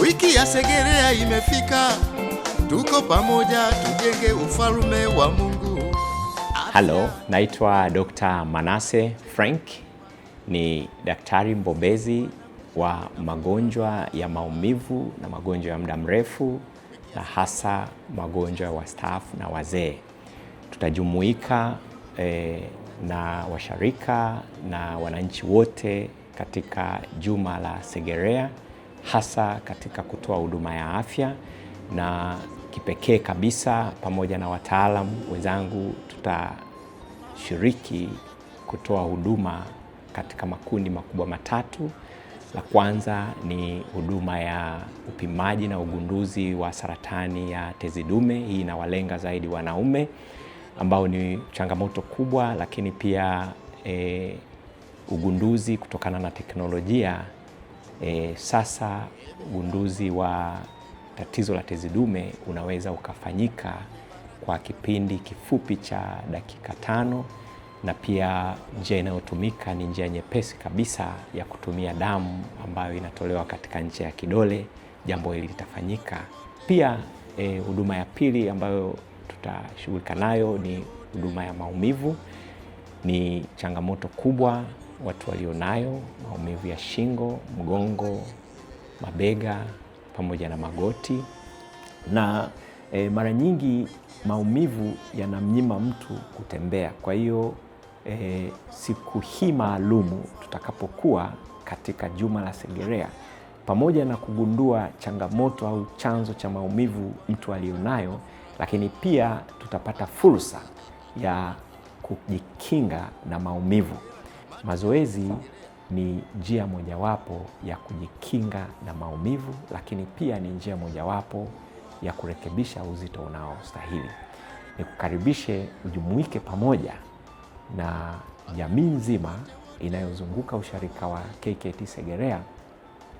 Wiki ya Segerea imefika, tuko pamoja tujenge ufalme wa Mungu. Halo, naitwa Dr. Manase Frank, ni daktari mbobezi wa magonjwa ya maumivu na magonjwa ya muda mrefu na hasa magonjwa ya wastaafu na wazee. Tutajumuika na washarika na wananchi wote katika juma la Segerea, hasa katika kutoa huduma ya afya, na kipekee kabisa pamoja na wataalamu wenzangu tutashiriki kutoa huduma katika makundi makubwa matatu. La kwanza ni huduma ya upimaji na ugunduzi wa saratani ya tezi dume. Hii inawalenga zaidi wanaume ambao ni changamoto kubwa, lakini pia ugunduzi kutokana na teknolojia. Sasa ugunduzi wa tatizo la tezi dume unaweza ukafanyika kwa kipindi kifupi cha dakika 5, na pia njia inayotumika ni njia nyepesi kabisa ya kutumia damu ambayo inatolewa katika ncha ya kidole. Jambo hili litafanyika. Pia huduma ya pili ambayo tutashughulika nayo ni huduma ya maumivu. Ni changamoto kubwa watu walionayo, maumivu ya shingo, mgongo, mabega pamoja na magoti. Na mara nyingi maumivu yanamnyima mtu kutembea. Kwa hiyo siku hii maalumu tutakapokuwa katika juma la Segerea, pamoja na kugundua changamoto au chanzo cha maumivu mtu alionayo, lakini pia tutapata fursa ya kujikinga na maumivu. Mazoezi ni njia mojawapo ya kujikinga na maumivu, lakini pia ni njia mojawapo ya kurekebisha uzito unaostahili. Nikukaribishe ujumuike pamoja na jamii nzima inayozunguka usharika wa KKKT Segerea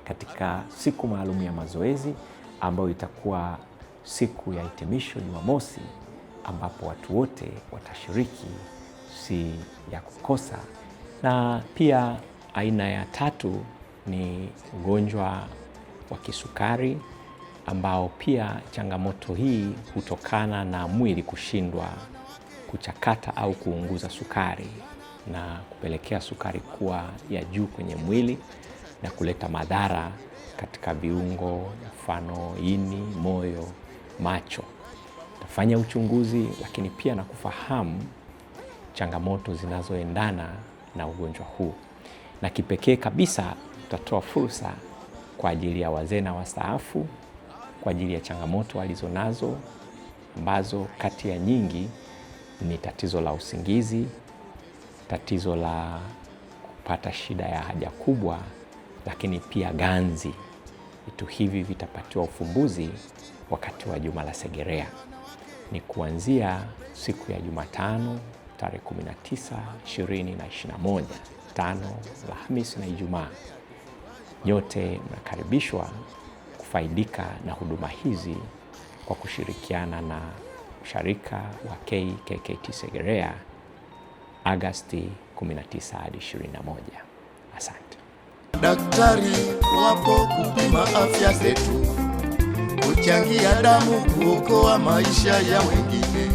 katika siku maalum ya mazoezi ambayo itakuwa siku ya hitimisho Jumamosi, ambapo watu wote watashiriki, si ya kukosa. Na pia aina ya tatu ni ugonjwa wa kisukari, ambao pia changamoto hii hutokana na mwili kushindwa kuchakata au kuunguza sukari na kupelekea sukari kuwa ya juu kwenye mwili na kuleta madhara katika viungo, mfano ini, moyo, macho. Tafanya uchunguzi, lakini pia na kufahamu changamoto zinazoendana na ugonjwa huu. Na kipekee kabisa tutatoa fursa kwa ajili ya wazee na wastaafu kwa ajili ya changamoto walizonazo, ambazo kati ya nyingi ni tatizo la usingizi, tatizo la kupata shida ya haja kubwa, lakini pia ganzi. Vitu hivi vitapatiwa ufumbuzi wakati wa juma la Segerea. Ni kuanzia siku ya Jumatano tarehe 19, 20 na 21, tano, Alhamisi na Ijumaa. Nyote mnakaribishwa kufaidika na huduma hizi kwa kushirikiana na usharika wa KKKT Segerea Agosti 19 hadi 21. Asante. Daktari wapo kupima afya zetu, kuchangia damu, kuokoa maisha ya wengine.